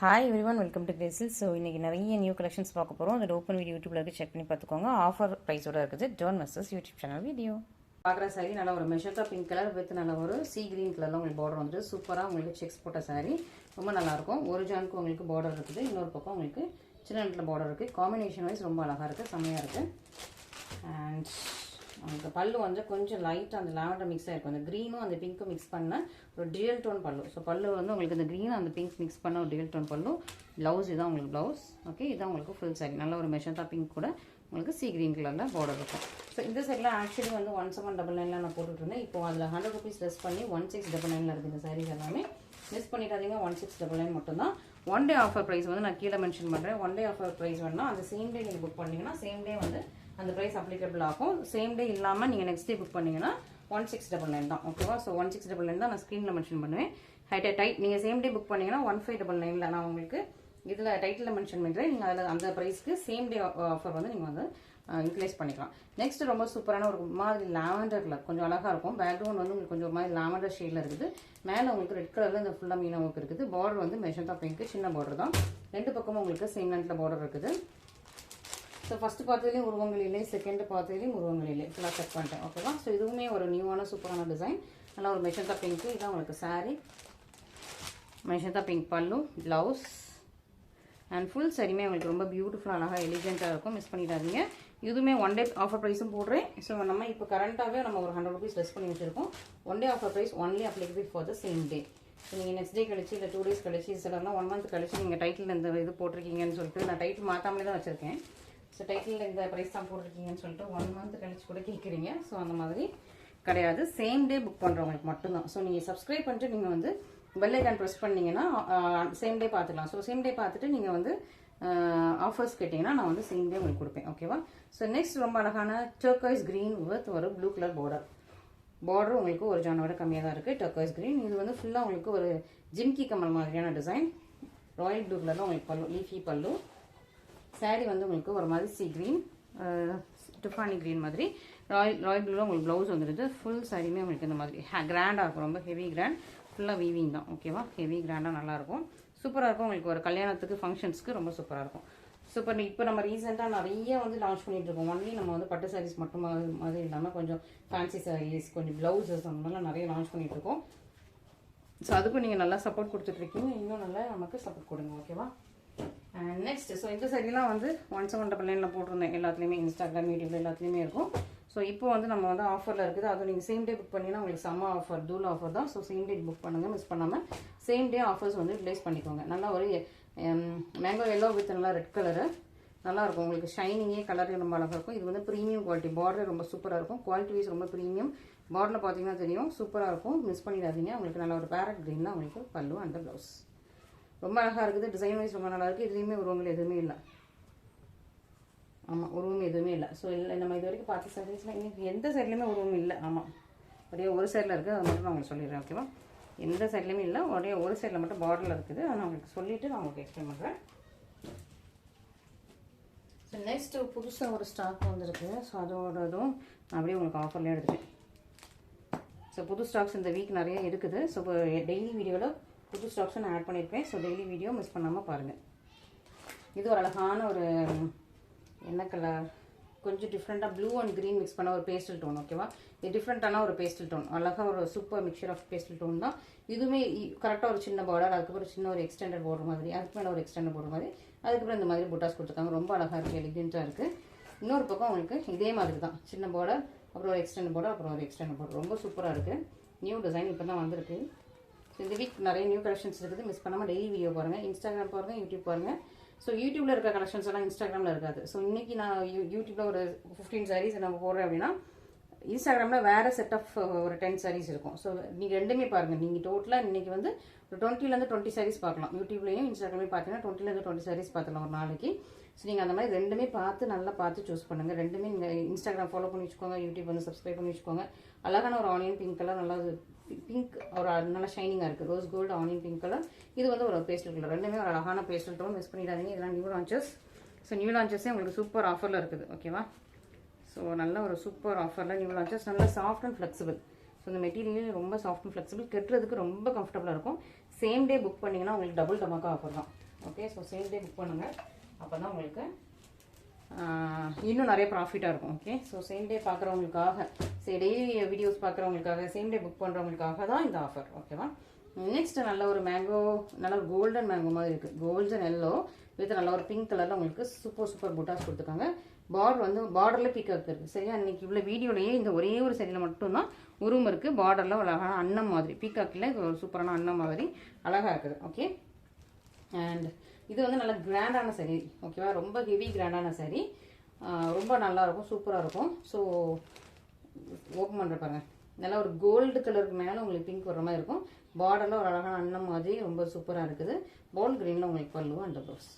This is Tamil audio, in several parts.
ஹாய் எவ்ரிவன், வெல்கம் டு கிரேசில். ஸோ இன்றைக்கி நிறைய நியூ கலெக்ஷன்ஸ் பார்க்க போகிறோம். அது ஓப்பன் வீடியோ யூடியூப்ல இருக்குது, செக் பண்ணி பார்த்துக்கோங்க. ஆஃபர் ப்ரைஸோட இருக்குது. டோன் மெசஸ் யூடியூப் சேனல் வீடியோ பார்க்குற சாரி நல்லா ஒரு மெஷர்க்கா பிங்க் கலர் வித் நல்ல ஒரு சி கிரீன் கலரில் உங்களுக்கு பார்டர் வந்துட்டு சூப்பராக உங்களுக்கு செக்ஸ் போட்ட சாரி ரொம்ப நல்லாயிருக்கும். ஒரு ஜானுக்கு உங்களுக்கு பார்டர் இருக்குது, இன்னொரு பக்கம் உங்களுக்கு சின்ன இடத்துல பார்டர் இருக்குது. காம்பினேஷன் வைஸ் ரொம்ப அழகாக இருக்குது, செம்மையாக இருக்குது. அண்ட் அந்த பல்லு வந்து கொஞ்சம் லைட்டாக அந்த லாவெண்டர் மிக்ஸ் ஆகிருக்கும். அந்த க்ரீனும் அந்த பிங்க்கும் மிக்ஸ் பண்ண ஒரு டியூல் டோன் பல்லு. ஸோ பல்லு வந்து உங்களுக்கு இந்த க்ரீன் அந்த பிங்க் மிக்ஸ் பண்ண ஒரு டியூல் டோன் பல்லு. ப்ளவுஸ் இதுதான் உங்களுக்கு ப்ளவுஸ். ஓகே, இதுதான் உங்களுக்கு ஃபுல் சாரி. நல்ல ஒரு மெஷர்க்கா பிங்க் கூட உங்களுக்கு சி கிரீன் கலரில் பார்டர் இருக்கும். ஸோ இந்த சைடில் ஆக்சுவலி வந்து 1799 நான் போட்டுட்ருந்தேன். இப்போ அதில் 100 rupees லெஸ் பண்ணி 1699 இருக்குது இந்த சாரீஸ் எல்லாமே. மிஸ் பண்ணிட்டாதீங்க, 1699 மட்டும்தான். ஒன் டே ஆஃபர் ப்ரைஸ் வந்து நான் கீழே மென்ஷன் பண்ணுறேன். ஒன் டே ஆஃபர் ப்ரைஸ் வேணால் அந்த சேம் டே நீங்கள் புக் பண்ணிங்கன்னா சேம் டே வந்து அந்த ப்ரைஸ் அப்ளிகபிள் ஆகும். சேம் டே இல்லாமல் நீங்கள் நெக்ஸ்ட் டே புக் பண்ணிங்கன்னா 1699 தான். ஓகேவா? ஸோ 1699 தான் நான் ஸ்க்ரீனில் மென்ஷன் பண்ணுவேன். டைட் நீங்கள் சேம் டே புக் பண்ணிங்கன்னா 1599 நான் உங்களுக்கு இதில் டைட்டில் மென்ஷன் பண்ணுறேன். நீங்கள் அதில் அந்த ப்ரைஸ்க்கு சேம் டே ஆஃபர் வந்து நீங்கள் வந்து யூட்டிலைஸ் பண்ணிக்கலாம். நெக்ஸ்ட் ரொம்ப சூப்பரான ஒரு மாதிரி லாவெண்டர் கலர், கொஞ்சம் அழகாக இருக்கும். பேக்ரவுண்ட் வந்து உங்களுக்கு கொஞ்சம் மாதிரி லாவெண்டர் ஷேடில் இருக்குது. மேலே உங்களுக்கு ரெட் கலரில் இந்த ஃபுல்லாக மீனா ஒர்க் இருக்குது. பார்டர் வந்து மெஷர்க்கா பிங்க், சின்ன பார்டர் தான். ரெண்டு பக்கமும் உங்களுக்கு சேம் லென்த்தில் பார்டர் இருக்குது. ஸோ ஃபஸ்ட்டு பார்த்ததுலேயும் உருவங்கள் இல்லை, செகண்ட் பார்த்ததுலேயும் உருவங்கள் இல்லை. ஃபுல்லாக செக் பண்ணிட்டேன். ஓகேவா? ஸோ இதுவுமே ஒரு நியூவான சூப்பரான டிசைன். நல்லா ஒரு மெஷர்க்கா பிங்க்கு. இதான் உங்களுக்கு சாரீ. மெஷர்க்கா பிங்க் பல்லு, ப்ளவுஸ் அண்ட் ஃபுல் சாரியுமே உங்களுக்கு ரொம்ப பியூட்டிஃபுல்லாக அழகாக எலிகெண்ட்டாக இருக்கும். மிஸ் பண்ணிடாதீங்க. இதுவுமே ஒன் டே ஆஃபர் ப்ரைஸும் போடுறேன். ஸோ நம்ம இப்போ கரண்ட்டாகவே நம்ம ஒரு 100 rupees லெஸ் பண்ணி வச்சுருக்கோம். One day offer price only applicable for the same day. So நீங்கள் நெக்ஸ்ட் டே கழிச்சு இல்லை 2 days கழிச்சு சிலர்லாம் 1 month கழிச்சு நீங்கள் டைட்டில் இந்த இது போட்டிருக்கீங்கன்னு சொல்லிட்டு நான் டைட்டில் மாற்றாமலே தான் வச்சுருக்கேன். ஸோ டைட்டில் இந்த ப்ரைஸ் தான் போட்டிருக்கீங்கன்னு சொல்லிட்டு 1 month கழிச்சு கூட கேட்குறீங்க. ஸோ அந்த மாதிரி கிடையாது, சேம் டே புக் பண்ணுறவங்களுக்கு மட்டும்தான். ஸோ நீங்கள் சப்ஸ்கிரைப் பண்ணிட்டு நீங்கள் வந்து பெல் ஐக்கான் ப்ரெஸ் பண்ணிங்கன்னா சேம் டே பார்த்துக்கலாம். ஸோ சேம் டே பார்த்துட்டு நீங்கள் வந்து ஆஃபர்ஸ் கேட்டிங்கன்னா நான் வந்து சேம் டே உங்களுக்கு கொடுப்பேன். ஓகேவா? ஸோ நெக்ஸ்ட் ரொம்ப அழகான டர்காய்ஸ் க்ரீன் வித் ஒரு ப்ளூ கலர் பார்டர் உங்களுக்கு ஒரு ஜானோட கம்மியாக தான் இருக்குது. டர்காய்ஸ் க்ரீன் இது வந்து ஃபுல்லாக உங்களுக்கு ஒரு ஜிம்கி கமல் மாதிரியான டிசைன். ராயல் ப்ளூ கலரில் உங்களுக்கு பல்லு, லீஃபி பல்லு. சாரீ வந்து உங்களுக்கு ஒரு மாதிரி சி க்ரீன், டிஃபானி க்ரீன் மாதிரி. ராயல் ப்ளூவில் உங்களுக்கு ப்ளவுஸ் வந்துடுது. ஃபுல் சாரியுமே உங்களுக்கு இந்த மாதிரி கிராண்டாக இருக்கும், ரொம்ப ஹெவி கிராண்ட். ஃபுல்லாக வீவிங் தான். ஓகேவா? ஹெவி கிராண்டாக நல்லாயிருக்கும், சூப்பராக இருக்கும். உங்களுக்கு ஒரு கல்யாணத்துக்கு ஃபங்க்ஷன்ஸ்க்கு ரொம்ப சூப்பராக இருக்கும். சூப்பர். இப்போ நம்ம ரீசெண்டாக நிறைய வந்து லான்ச் பண்ணிட்டு இருக்கோம். ஒன்லி நம்ம வந்து பட்டு சாரீஸ் மட்டும் மாதிரி இல்லாமல் கொஞ்சம் ஃபேன்சி சாரீஸ், கொஞ்சம் ப்ளவுசஸ் அந்த மாதிரிலாம் நிறைய லான்ச் பண்ணிட்டு இருக்கோம். ஸோ அதுக்கும் நீங்கள் நல்லா சப்போர்ட் கொடுத்துட்ருக்கீங்க. இன்னும் நல்லா நமக்கு சப்போர்ட் கொடுங்க. ஓகேவா? அண்ட் நெக்ஸ்ட் ஸோ இந்த சாரீலாம் வந்து 1799 போட்டிருந்தேன். எல்லாத்துலேயுமே இன்ஸ்டாகிராம், யூடியூப்ல எல்லாத்துலேயுமே இருக்கும். ஸோ இப்போ வந்து நம்ம வந்து ஆஃபரில் இருக்குது. அதுவும் நீங்கள் சேம் டே புக் பண்ணிங்கன்னா உங்களுக்கு செம்ம ஆஃபர், தூள் ஆஃபர் தான். ஸோ சேம் டே புக் பண்ணுங்கள், மிஸ் பண்ணாமல். சேம் டே ஆஃபர்ஸ் வந்து யூட்டிலைஸ் பண்ணிக்கோங்க. நல்லா ஒரு மேங்கோ எல்லோ வித் நல்லா ரெட் கலரு நல்லாயிருக்கும். உங்களுக்கு ஷைனிங்கே கலரே ரொம்ப அழகாக இருக்கும். இது வந்து ப்ரீமியம் குவாலிட்டி. பார்டர் ரொம்ப சூப்பராக இருக்கும். குவாலிட்டி வைஸ் ரொம்ப ப்ரீமியம். பார்டரில் பார்த்தீங்கன்னா தெரியும், சூப்பராக இருக்கும். மிஸ் பண்ணிடாதீங்க. உங்களுக்கு நல்ல ஒரு பேரட் க்ரீன் தான் உங்களுக்கு பல்லு அண்ட் ப்ளவுஸ். ரொம்ப அழகாக இருக்குது. டிசைன் வைஸ் ரொம்ப நல்லா இருக்குது. இதுலேயுமே உருவங்கள் எதுவுமே இல்லை. ஆமாம், உருவம் எதுவுமே இல்லை. ஸோ இல்லை, நம்ம இது வரைக்கும் பார்த்த சாரீஸ்லாம் இன்னைக்கு எந்த சைட்லேயுமே உருவம் இல்லை. ஆமாம், ஒரே ஒரு சைடில் இருக்குது. அதை மட்டும் நான் உங்களுக்கு சொல்லிடுறேன். ஓகேவா? எந்த சைட்லேயுமே இல்லை, ஒரே ஒரு சைடில் மட்டும் பார்டரில் இருக்குது. அதை நான் உங்களுக்கு சொல்லிவிட்டு நான் உங்களுக்கு எக்ஸ்பிளைன் பண்ணுறேன். ஸோ நெக்ஸ்ட்டு புதுசாக ஒரு ஸ்டாக் வந்துருக்கு. ஸோ அதோட இதுவும் நான் அப்படியே உங்களுக்கு ஆஃபர்லேயே எடுத்துட்டேன். ஸோ புது ஸ்டாக்ஸ் இந்த வீக் நிறைய இருக்குது. ஸோ இப்போ டெய்லி வீடியோவில் புது ஸ்டாக்ஸும் நான் ஆட் பண்ணியிருப்பேன். ஸோ டெய்லி வீடியோ மிஸ் பண்ணாமல் பாருங்கள். இது ஒரு அழகான ஒரு என்ன கலர், கொஞ்சம் டிஃப்ரெண்ட்டாக ப்ளூ அண்ட் க்ரீன் மிக்ஸ் பண்ண ஒரு பேஸ்டல் டோன். ஓகேவா? இது டிஃப்ரெண்ட்டான ஒரு பேஸ்டல் டோன். அழகாக ஒரு super mixture of pastel tone தான். இதுவுமே கரெக்டாக ஒரு சின்ன பார்டர், அதுக்கப்புறம் சின்ன ஒரு எக்ஸ்டெண்டட் பார்டர் மாதிரி, அதுக்கு மேலே ஒரு எக்ஸ்டெண்டட் பார்டர் மாதிரி, அதுக்கப்புறம் இந்த மாதிரி புட்டாஸ் கொடுத்துருக்காங்க. ரொம்ப அழகாக இருக்குது, எலிகெண்ட்டாக இருக்குது. இன்னொரு பக்கம் உங்களுக்கு இதே மாதிரி தான், சின்ன பார்டர், அப்புறம் ஒரு எக்ஸ்டெண்ட் பார்டர், அப்புறம் ஒரு எக்ஸ்டெண்ட் பார்டர். ரொம்ப சூப்பராக இருக்குது. நியூ டிசைன் இப்போ தான் வந்திருக்கு. ஸோ இந்த வீக் நிறைய நியூ கலெக்ஷன்ஸ் இருக்குது. மிஸ் பண்ணாமல் டெய்லி வீடியோ பாருங்கள். இன்ஸ்டாகிராம் பாருங்கள், யூடியூப் பாருங்கள். ஸோ யூடியூப்பில் இருக்க கலெக்ஷன்ஸ் எல்லாம் இன்ஸ்டாகிராமில் இருக்காது. ஸோ இன்றைக்கி நான் யூடியூப்பில் ஒரு 15 sarees நம்ம போடுறேன் அப்படின்னா, இன்ஸ்டாகிராமில் வேறு செட் ஆஃப் ஒரு 10 sarees இருக்கும். ஸோ நீங்கள் ரெண்டுமே பாருங்கள். நீங்கள் டோட்டலாக இன்றைக்கி வந்து ஒரு 20 20 sarees பார்க்கலாம். யூடியூப்லேயும் இன்ஸ்டாகிராம்லேயும் பார்த்தீங்கன்னா 20 20 sarees பார்த்துக்கலாம் ஒரு நாளைக்கு. ஸோ நீங்கள் அந்த மாதிரி ரெண்டுமே பார்த்து நல்லா பார்த்து சூஸ் பண்ணுங்கள். ரெண்டுமே நீங்கள் இன்ஸ்டாகிராம் ஃபாலோ பண்ணி வச்சுக்கோங்க, யூடியூப் வந்து சப்ஸ்கிரைப் பண்ணி வச்சுக்கோங்க. அழகான ஒரு ஆனியன் பிங்க் கலர், நல்லா பிங்க் ஒரு நல்லா ஷைனிங்காக இருக்குது. Rose gold, onion pink colour. இது வந்து ஒரு பேஸ்டல் கலர். ரெண்டுமே ஒரு அழகான பேஸ்டல் டோன். மிஸ் பண்ணிடாதீங்க. இதெல்லாம் நியூ லான்ச்சஸ். ஸோ நியூ லான்ச்சஸே உங்களுக்கு சூப்பர் ஆஃபரில் இருக்குது. ஓகேவா? ஸோ நல்ல ஒரு சூப்பர் ஆஃபரில் நியூ லான்ச்சஸ். நல்லா சாஃப்ட் அண்ட் ஃப்ளெக்சிபிள். ஸோ இந்த மெட்டீரியல் ரொம்ப சாஃப்ட் அண்ட் ஃப்ளெக்சிபிள், கட்டுறதுக்கு ரொம்ப கம்ஃபர்டபுளாக இருக்கும். சேம் டே புக் பண்ணிங்கன்னா உங்களுக்கு டபுள் டமாக்கா ஆஃபர் தான். Okay. So same day book பண்ணுங்கள், அப்போ தான் உங்களுக்கு இன்னும் நிறைய ப்ராஃபிட்டாக இருக்கும். ஓகே. ஸோ சேம் டே பார்க்குறவங்களுக்காக, சரி டெய்லி வீடியோஸ் பார்க்குறவங்களுக்காக, சேம் டே புக் பண்ணுறவங்களுக்காக தான் இந்த ஆஃபர். ஓகேவா. நெக்ஸ்ட் நல்ல ஒரு மேங்கோ, நல்ல ஒரு கோல்டன் மேங்கோ மாதிரி இருக்குது. கோல்டன் எல்லோ வித் நல்ல ஒரு பிங்க் கலரில் உங்களுக்கு சூப்பர் புட்டாஸ் கொடுத்துருக்காங்க. பார்டர் வந்து பார்டரில் பீக்காக் இருக்குது. சரியா. இன்னைக்கு இவ்வளோ வீடியோலேயே இந்த ஒரே ஒரு சரியில் மட்டும்தான் உருவம் இருக்குது. பார்டரில் அழகான அன்னம் மாதிரி, பீக்காக்கில் ஒரு சூப்பரான அன்னம் மாதிரி அழகாக இருக்குது. ஓகே. அண்ட் இது வந்து நல்ல கிராண்டான சரி. ஓகேவா. ரொம்ப ஹெவி கிராண்டான சரி, ரொம்ப நல்லாயிருக்கும், சூப்பராக இருக்கும். ஸோ ஓப்பன் பண்ணுற பாருங்க, நல்லா ஒரு கோல்டு கலருக்கு மேலே உங்களுக்கு பிங்க் வர மாதிரி இருக்கும். பார்டரில் ஒரு அழகான அன்னம் மாதிரி ரொம்ப சூப்பராக இருக்குது. பால் க்ரீனில் உங்களுக்கு பல்லுவும் அண்ட் ப்ளவுஸ்.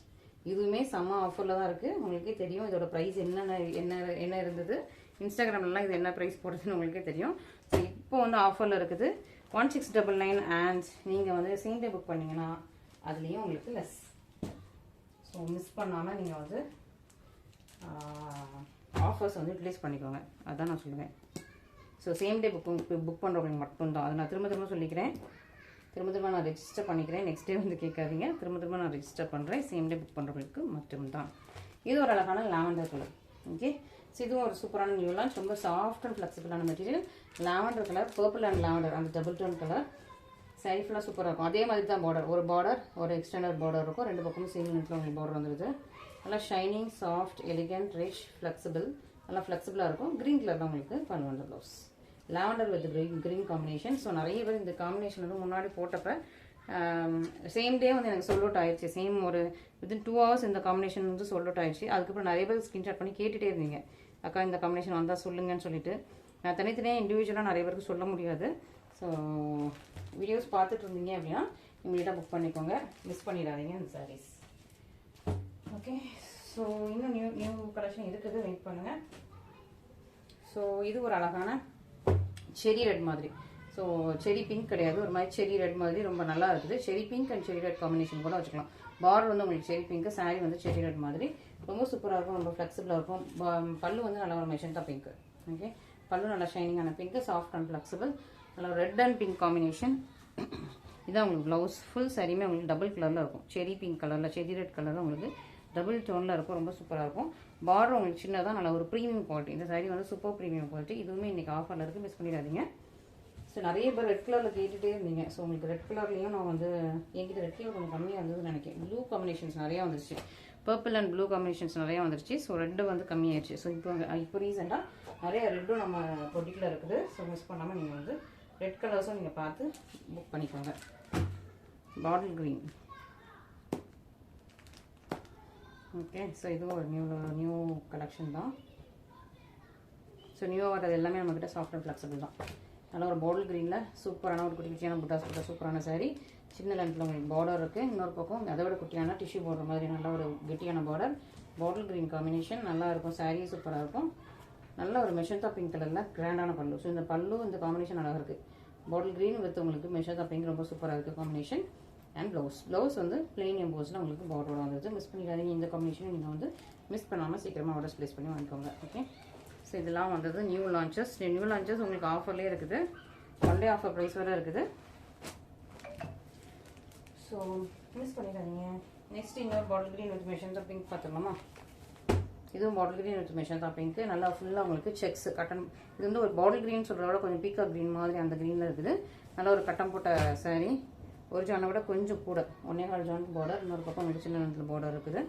இதுவுமே செம்ம ஆஃபரில் தான் இருக்குது. உங்களுக்கே தெரியும் இதோட ப்ரைஸ் என்ன இருந்தது. இன்ஸ்டாகிராம்லாம் இது என்ன ப்ரைஸ் போடுறதுன்னு உங்களுக்கே தெரியும். ஸோ இப்போ வந்து ஆஃபரில் இருக்குது 1699. அண்ட் நீங்கள் வந்து சேம் டே புக் பண்ணிங்கன்னா அதுலேயும் உங்களுக்கு லெஸ். ஸோ மிஸ் பண்ணாமல் நீங்கள் வந்து ஆஃபர்ஸ் வந்து யூட்டிலைஸ் பண்ணிக்கோங்க, அதுதான் நான் சொல்லுவேன். ஸோ சேம் டே புக் பண்ணுறவங்களுக்கு மட்டும்தான். அது நான் திரும்ப சொல்லிக்கிறேன், திரும்ப நான் ரெஜிஸ்டர் பண்ணிக்கிறேன். நெக்ஸ்ட் டே வந்து கேட்காதீங்க, திரும்ப நான் ரெஜிஸ்டர் பண்ணுறேன். சேம் டே புக் பண்ணுறவங்களுக்கு மட்டும்தான். இது ஒரு அழகான லாவெண்டர் கலர். ஓகே. ஸோ இதுவும் ஒரு சூப்பரான நியூ லான்ச். ரொம்ப சாஃப்ட் அண்ட் ஃப்ளெக்சிபிளான material. Lavender colour, purple and lavender, அந்த டபுள் டோன் கலர். சாரி ஃபுல்லாக சூப்பராக இருக்கும். அதே மாதிரி தான் பார்டர், ஒரு எக்ஸ்டெண்டர் பார்டர் இருக்கும். ரெண்டு பக்கமும் சேம் லென்த்தில் உங்களுக்கு பார்டர் வந்துடுது. நல்லா shining, soft, elegant, rich, flexible, நல்லா ஃப்ளெக்சிபிளாக இருக்கும். க்ரீன் கலர் தான் உங்களுக்கு பல்லுவண்டர் blouse. Lavender with green combination. So நிறைய பேர் இந்த காம்பினேஷன் வந்து முன்னாடி போட்டப்போ சேம் டே வந்து எனக்கு sold out ஆயிடுச்சு. சேம் ஒரு வித்தின் 2 hours இந்த காம்பினேஷன் வந்து sold out ஆயிடுச்சு. அதுக்கப்புறம் நிறைய பேர் ஸ்க்ரீன்ஷாட் பண்ணி கேட்டுகிட்டே இருந்தீங்க, அக்கா இந்த காம்பினேஷன் வந்தால் சொல்லுங்கன்னு சொல்லிட்டு. நான் தனித்தனியாக இண்டிவிஜுவலாக நிறைய பேருக்கு சொல்ல முடியாது. ஸோ வீடியோஸ் பார்த்துட்டு இருந்தீங்க அப்படின்னா இமீடியட்டாக புக் பண்ணிக்கோங்க, மிஸ் பண்ணிடாதீங்க இந்த சாரீஸ். ஓகே. ஸோ இன்னும் நியூ கலெக்ஷன் இருக்குது, வெயிட் பண்ணுங்கள். ஸோ இது ஒரு அழகான செரி ரெட் மாதிரி. ஸோ செரி பிங்க் கிடையாது, ஒரு மாதிரி செரி ரெட் மாதிரி ரொம்ப நல்லா இருக்குது. செரி பிங்க் அண்ட் செரி ரெட் காம்பினேஷன் கூட வச்சுக்கலாம். பார்டர் வந்து உங்களுக்கு செரி பிங்க், சாரீ வந்து செரி ரெட் மாதிரி ரொம்ப சூப்பராக இருக்கும், ரொம்ப ஃப்ளெக்சிபிளாக இருக்கும். பல்லு வந்து நல்லா ஒரு மெஷன்தான் பிங்க். ஓகே. பல்லு நல்லா ஷைனிங்கான பிங்க், சாஃப்ட் அண்ட் ஃப்ளெக்சிபிள், நல்லா ரெட் அண்ட் பிங்க் காம்பினேஷன். இதான் உங்களுக்கு ப்ளவுஸ். ஃபுல் சாரியுமே உங்களுக்கு டபுள் கலரில் இருக்கும். செரி பிங்க் கலரில், செரி ரெட் கலரில் உங்களுக்கு டபுள் டோனில் இருக்கும், ரொம்ப சூப்பராக இருக்கும். பார்டர் உங்களுக்கு சின்னதாக நல்ல ஒரு ப்ரீமியம் குவாலிட்டி. இந்த சாரீ வந்து சூப்பர் ப்ரீமியம் குவாலிட்டி. இதுவுமே இன்றைக்கி ஆஃபரில் இருக்குது, மிஸ் பண்ணிடாதீங்க. ஸோ நிறைய பேர் ரெட் கலரில் கேட்டுகிட்டே இருந்தீங்க. ஸோ உங்களுக்கு ரெட் கலர்லேயும் நான் வந்து என்கிட்ட ரெட் கலர் கொஞ்சம் கம்மியாக இருந்ததுன்னு நினைக்கிறேன். ப்ளூ காம்பினேஷன்ஸ் நிறையா வந்துருச்சு, பர்பிள் அண்ட் ப்ளூ காம்பினேஷன்ஸ் நிறையா வந்துருச்சு. ஸோ ரெட்டு வந்து கம்மியாயிடுச்சு. ஸோ இப்போ ரீசெண்டாக நிறைய ரெட்டும் நம்ம பொட்டிக்கில் இருக்குது. ஸோ மிஸ் பண்ணாமல் நீங்கள் வந்து ரெட் கலர்ஸும் நீங்கள் பார்த்து புக் பண்ணிக்கோங்க. Bottle green. ஓகே. ஸோ இதுவும் ஒரு நியூ கலெக்ஷன் தான். ஸோ நியூவாக வர்றது எல்லாமே நம்மக்கிட்ட சாஃப்ட் அண்ட் ஃப்ளெக்சிபிள் தான். நல்லா ஒரு பாட்டில் க்ரீனில் சூப்பரான ஒரு குட்டியான புட்டாஸ் போட்ட சூப்பரான சாரீ. சின்ன லென்த்தில் உங்களுக்கு பார்டர் இருக்குது. இன்னொரு பக்கம் அதை விட குட்டியான டிஷ்யூ பார்டர் மாதிரி நல்ல ஒரு கெட்டியான பார்டர். பாட்டில் க்ரீன் காம்பினேஷன் நல்லா இருக்கும். சாரீ சூப்பராக இருக்கும். நல்ல ஒரு மெஷந்தா பிங்க் கலரில் கிராண்டான பல்லு. ஸோ இந்த பல்லு இந்த காம்பினேஷன் அழகாக இருக்குது. பாட்டில் க்ரீன் வித் உங்களுக்கு மெஷந்தா பிங்க் ரொம்ப சூப்பராக இருக்குது காம்பினேஷன். அண்ட் ப்ளவுஸ் வந்து பிளெயின் எம்போஸில் உங்களுக்கு பார்டரோட வந்துருது. மிஸ் பண்ணிடாதீங்க. இந்த காம்பினேஷன் நீங்கள் வந்து மிஸ் பண்ணாமல் சீக்கிரமாக ஆர்டர்ஸ் ப்ளேஸ் பண்ணி வாங்கிக்கோங்க. ஓகே. ஸோ இதெல்லாம் வந்தது நியூ லான்ச்சஸ். உங்களுக்கு ஆஃபர்லேயே இருக்குது. ஒன் டே ஆஃபர் ப்ரைஸ் வரை இருக்குது. ஸோ மிஸ் பண்ணிடாதீங்க. நெக்ஸ்ட் இன்னொரு bottle green with magenta pink பார்த்துக்கலாமா? இதுவும் bottle green with magenta pink. நல்லா ஃபுல்லாக உங்களுக்கு செக்ஸ் கட்டன். இது வந்து ஒரு பாட்டில் க்ரீன் சொல்கிறத விட கொஞ்சம் பீக்காக் க்ரீன் மாதிரி அந்த க்ரீனில் இருக்குது. நல்லா ஒரு கட்டம் போட்ட சாரீ. ஒரு ஜானை விட கொஞ்சம் கூட 1.25 ஜானுக்கு பார்டர். இன்னொரு பக்கம் உங்களுக்கு சின்ன நேரத்தில் பார்டர் இருக்குது.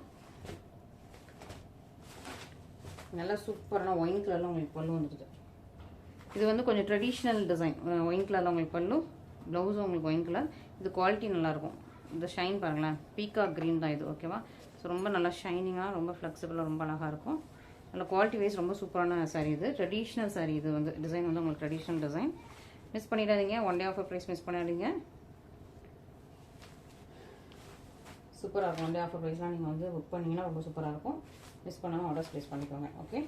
நல்லா சூப்பரான ஒயின் கலரில் உங்களுக்கு பல்லு வந்துடுது. இது வந்து கொஞ்சம் ட்ரெடிஷ்னல் டிசைன். ஒயின் கலரில் உங்களுக்கு பல்லு, ப்ளவுஸும் உங்களுக்கு ஒயின் கலர். இது குவாலிட்டி நல்லாயிருக்கும். இந்த ஷைன் பாருங்களேன், பீகாக் க்ரீன் தான் இது. ஓகேவா. ஸோ ரொம்ப நல்லா ஷைனிங்காக, ரொம்ப ஃப்ளெக்சிபிளாக, ரொம்ப அழகாக இருக்கும். நல்ல குவாலிட்டி வைஸ் ரொம்ப சூப்பரான சாரீ. இது ட்ரெடிஷ்னல் சாரீ. இது வந்து டிசைன் வந்து உங்களுக்கு ட்ரெடிஷ்னல் டிசைன். மிஸ் பண்ணிடாதீங்க. One day offer price miss பண்ணிடாதீங்க. சூப்பராக இருக்கும். ஒன் டே ஆஃபர் ப்ரைஸ்லாம் நீங்கள் வந்து புக் பண்ணிங்கன்னா ரொம்ப சூப்பராக இருக்கும். மிஸ் பண்ணாமல் ஆர்டர்ஸ் ப்ளேஸ் பண்ணிக்கோங்க. ஓகே.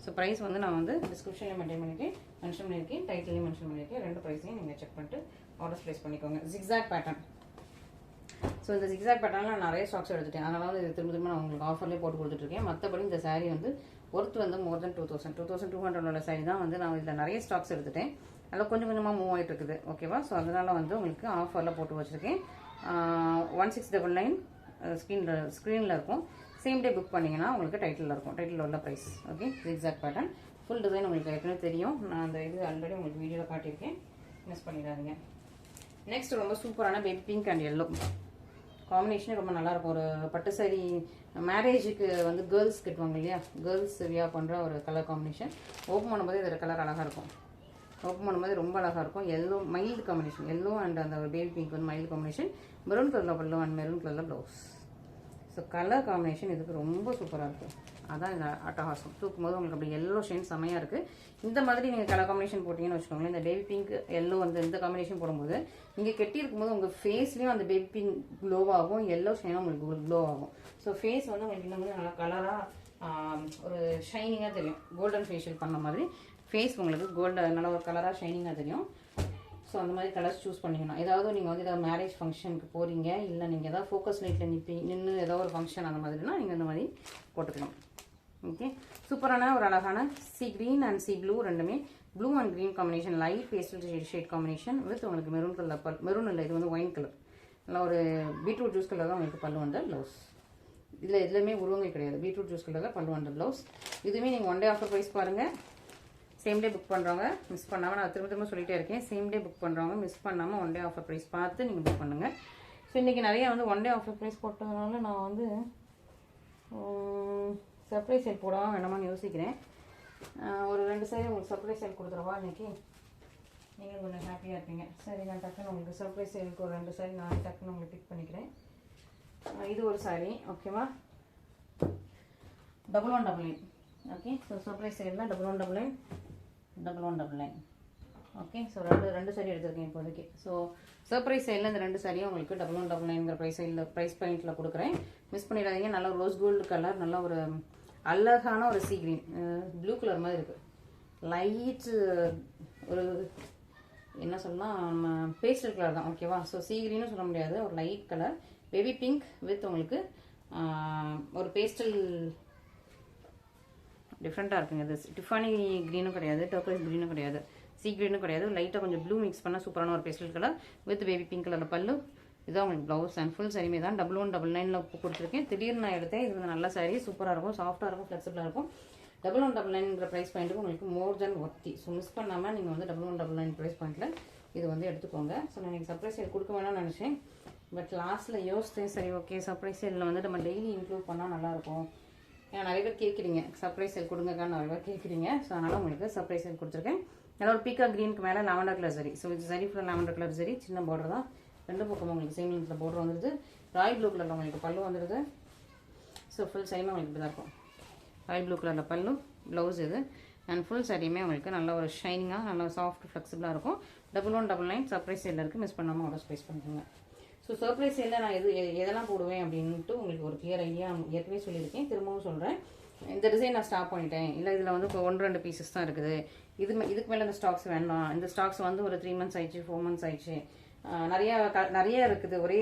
ஸோ ப்ரைஸ் வந்து நான் வந்து டிஸ்கிரிப்ஷன்லேயும் மென்ஷன் பண்ணியிருக்கேன், டைட்டிலையும் மென்ஷன் பண்ணியிருக்கேன். ரெண்டு ப்ரைஸையும் நீங்கள் செக் பண்ணிட்டு ஆர்டர்ஸ் ப்ளேஸ் பண்ணிக்கோங்க. Zigzag pattern. ஸோ இந்த ஜிக்ஸாக் பேட்டர்னில் நான் நிறைய ஸ்டாக்ஸ் எடுத்துட்டேன். அதனால வந்து இது திரும்ப நான் உங்களுக்கு ஆஃபர்லேயே போட்டு கொடுத்துட்ருக்கேன். மற்றபடி இந்த சாரீ வந்து ஒர்த் வந்து மோர் தென் 2200 சாரீ தான் வந்து நான் இதில் நிறைய ஸ்டாக்ஸ் எடுத்துட்டேன். அதில் கொஞ்சம் கொஞ்சமாக மூவ் ஆகிட்டு இருக்குது. ஓகேவா. ஸோ அதனால் வந்து உங்களுக்கு ஆஃபரில் போட்டு வச்சுருக்கேன். 1699 ஸ்க்ரீனில் இருக்கும். சேம் டே புக் பண்ணிங்கன்னா உங்களுக்கு டைட்டிலில் இருக்கும். டைட்டில் உள்ள price. Okay, zigzag pattern. Full design உங்களுக்கு ஏற்கனவே தெரியும். நான் அந்த இது ஆல்ரெடி உங்களுக்கு வீடியோவில் காட்டியிருக்கேன், மிஸ் பண்ணிடாதீங்க. நெக்ஸ்ட் ரொம்ப சூப்பரான பேபி பிங்க் அண்ட் எல்லோ காம்பினேஷனே ரொம்ப நல்லாயிருக்கும். ஒரு பட்டு சாரி மேரேஜுக்கு வந்து கேர்ள்ஸ் கட்டுவாங்க இல்லையா, கேர்ள்ஸ் வியர் பண்ணுற ஒரு கலர் காம்பினேஷன். ஓப்பன் பண்ணும்போது இதோட கலர் அழகாக இருக்கும். ஓப்பன் பண்ணும்போது ரொம்ப அழகாக இருக்கும். Yellow mild combination, yellow and அந்த பேபி பிங்க் வந்து மைல்டு காம்பினேஷன். மெரூன் கலரில் பல்லு அண்ட் மெரூன் கலரில் ப்ளவுஸ். ஸோ கலர் காம்பினேஷன் இதுக்கு ரொம்ப சூப்பராக இருக்கும். அதான் இந்த அட்டகாசம். தூக்கும்போது உங்களுக்கு அப்படி எல்லோ ஷேன் செம்மையாக இருக்குது. இந்த மாதிரி நீங்கள் கலர் காம்பினேஷன் போட்டிங்கன்னு வச்சுக்கோங்களேன், இந்த பேபி பிங்க் எல்லோ வந்து இந்த காம்பினேஷன் போடும்போது நீங்கள் கெட்டியிருக்கும் போது உங்கள் ஃபேஸ்லேயும் அந்த பேபி பிங்க் க்ளோவாகும், எல்லோ ஷேனும் உங்களுக்கு க்ளோ ஆகும். ஸோ ஃபேஸ் வந்து உங்களுக்கு இன்னும் வந்து நல்லா கலராக ஒரு ஷைனிங்காக தெரியும். கோல்டன் ஃபேஷியல் பண்ண மாதிரி ஃபேஸ் உங்களுக்கு கோல்டன் நல்லா ஒரு கலராக ஷைனிங்காக தெரியும். ஸோ அந்த மாதிரி கலர்ஸ் சூஸ் பண்ணிக்கணும். ஏதாவது நீங்கள் வந்து ஏதாவது மேரேஜ் ஃபங்க்ஷனுக்கு போகிறீங்க, இல்லை நீங்கள் ஏதாவது ஃபோக்கஸ் லைட்டில் நின்று ஏதோ ஒரு ஃபங்க்ஷன் அந்த மாதிரினா நீங்கள் இந்த மாதிரி போட்டுக்கணும். ஓகே, சூப்பரான ஒரு அழகான sea green and sea blue, ரெண்டுமே blue and green combination, light pastel shade combination with உங்களுக்கு மெரூன் கலர் மெரூன் இல்லை, இது வந்து ஒயின் கலர், நல்லா ஒரு பீட்ரூட் ஜூஸ் கலர் தான் உங்களுக்கு பல்லு வந்த ப்ளவுஸ். இதில் எதுலையுமே உருவங்கள் கிடையாது. பீட்ரூட் ஜூஸ் கலரில் பல்லு வந்த ப்ளவுஸ். இதுவுமே நீங்கள் ஒன் டே ஆஃபர் ப்ரைஸ் பாருங்கள். சேம் டே புக் பண்ணுறவங்க மிஸ் பண்ணாமல், நான் திரும்ப சொல்லிகிட்டே இருக்கேன், சேம் டே புக் பண்ணுறவங்க மிஸ் பண்ணாமல் ஒன் டே ஆஃபர் ப்ரைஸ் பார்த்து நீங்கள் புக் பண்ணுங்கள். ஸோ இன்றைக்கி நிறையா வந்து ஒன் டே ஆஃபர் ப்ரைஸ் போட்டதுனால நான் வந்து சர்ப்ரைஸ் சேல் போடாமல் வேணாமான்னு யோசிக்கிறேன். ஒரு 2 சாரி உங்களுக்கு சர்ப்ரைஸ் சேல் கொடுத்துருவா இன்றைக்கி, நீங்கள் கொஞ்சம் ஹாப்பியாக இருப்பீங்க. சரி, நான் டக்குன்னு உங்களுக்கு சர்ப்ரைஸ் சேலுக்கு ஒரு 2 சாரி நான் டக்குன்னு உங்களுக்கு பிக் பண்ணிக்கிறேன். இது ஒரு சாரி, ஓகேவா, 1199. ஓகே, ஸோ சர்ப்ரைஸ் சேலில் 1199. ஓகே, ஸோ ரெண்டு சாரி எடுத்திருக்கேன் இப்போதைக்கு. ஸோ சர்ப்ரைஸ் சைடில் இந்த 2 சாரியும் உங்களுக்கு 1199 ப்ரைஸ் பாயிண்டில் கொடுக்குறேன். மிஸ் பண்ணிடாதீங்க. நல்ல ரோஸ் கோல்டு கலர், நல்ல ஒரு அழகான ஒரு சி கிரீன், ப்ளூ கலர் மாதிரி இருக்குது. லைட்டு ஒரு என்ன சொல்லலாம், நம்ம பேஸ்டல் கலர் தான், ஓகேவா. ஸோ சி கிரீனும் சொல்ல முடியாது, ஒரு light colour baby pink with உங்களுக்கு ஒரு பேஸ்டல் டிஃப்ரெண்ட்டாக இருக்குங்க. இது டிஃபானி க்ரீனும் கிடையாது, டர்க்வைஸ் க்ரீனும் கிடையாது, சி க்ரீனும் கிடையாது. லைட்டாக கொஞ்சம் ப்ளூ மிக்ஸ் பண்ணால் சூப்பரான ஒரு pastel colour with baby pink கலரில் பல்லு. இதுதான் உங்களுக்கு ப்ளவுஸ் அண்ட் ஃபுல் சாரியுமே தான் 1199 கொடுத்துருக்கேன். திடீர்னு நான் எடுத்தேன். இது வந்து நல்ல சாரி, சூப்பராக இருக்கும், சாஃப்டாக இருக்கும், ஃப்ளெக்சிபிளாக இருக்கும். 1199 ப்ரைஸ் பாயிண்ட்டுக்கு உங்களுக்கு மோர் தென் ஒர்த்தி. ஸோ மிஸ் பண்ணாமல் நீங்கள் வந்து 1199 ப்ரைஸ் பாயிண்ட்டில் இது வந்து எடுத்துக்கோங்க. ஸோ நான் எனக்கு சர்ப்ரைஸ் சேல் கொடுக்க வேணாம்னு நினச்சேன், பட் லாஸ்ட்டில் யோசித்தேன். சரி, ஓகே, சர்ப்ரைஸ் சேலில் வந்து நம்ம டெய்லி இன்க்ளூட் பண்ணால் நல்லாயிருக்கும். ஏன்னா நிறைய பேர் கேட்குறீங்க, சர்ப்ரைஸ் சேல் கொடுங்கக்கான்னு நிறைய பேர் கேட்குறீங்க. ஸோ அதனால் உங்களுக்கு சர்ப்ரைஸ் சேல் கொடுத்துருக்கேன். நல்லா ஒரு பீக்கா க்ரீனுக்கு மேலே லாவெண்டர் கலர் சரி. ஸோ இது சரி ஃபுல்லாக லாவெண்டர் கலர் சரி, சின்ன பார்டர் தான், 2 பக்கமும் உங்களுக்கு சேம் லென்த்தில் பார்டர் வந்துடுது. ராய் ப்ளூ கலரில் உங்களுக்கு பல்லு வந்துடுது. ஸோ ஃபுல் சாரியுமே உங்களுக்கு இப்படி தான் இருக்கும். ராய் ப்ளூ கலரில் பல்லு, ப்ளவுஸ் இது அண்ட் ஃபுல் சாரியுமே உங்களுக்கு நல்ல ஒரு ஷைனிங்காக நல்ல சாஃப்ட் ஃப்ளெக்சிபிளாக இருக்கும். 1199 சர்ப்ரைஸ் சேலில் இருக்குது, மிஸ் பண்ணாமல் ஆர்டர் ப்ரைஸ் பண்ணிக்கோங்க. ஸோ சர்ப்ரைஸ் சேலில் நான் எதெல்லாம் போடுவேன் அப்படின்ட்டு உங்களுக்கு ஒரு கிளியர் ஐடியா ஏற்கனவே சொல்லியிருக்கேன், திரும்பவும் சொல்கிறேன். இந்த டிசைன் நான் ஸ்டாப் பண்ணிட்டேன், இல்லை இதில் வந்து இப்போ 1-2 பீசஸ் தான் இருக்குது, இதுக்கு மேலே இந்த ஸ்டாக்ஸ் வேண்டாம், இந்த ஸ்டாக்ஸ் வந்து ஒரு 3 months ஆயிடுச்சு, 4 months ஆயிடுச்சு, நிறைய இருக்குது, ஒரே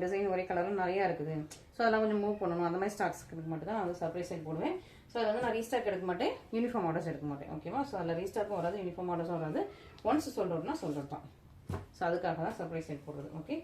டிசைன் ஒரே கலரும் நிறையா இருக்குது. ஸோ அதெல்லாம் கொஞ்சம் மூவ் பண்ணணும். அந்த மாதிரி ஸ்டாக்ஸ்க்கு மட்டும் தான் நான் வந்து சர்ப்ரைஸ் சேல் போடுவேன். ஸோ அதை வந்து நான் ரீஸ்டாக் எடுக்க மாட்டேன், யூனிஃபார்ம் ஆர்டர்ஸ் எடுக்க மாட்டேன், ஓகேவா. ஸோ அதில் ரீஸ்டாக்கும் வராது, யூனிஃபார்ம் ஆர்டர்ஸும் வராது. ஒன்ஸ் சொல்கிறோம்னா சொல்கிறது தான். ஸோ அதுக்காக தான் சர்ப்ரைஸ் சேல் போடுறது. ஓகே.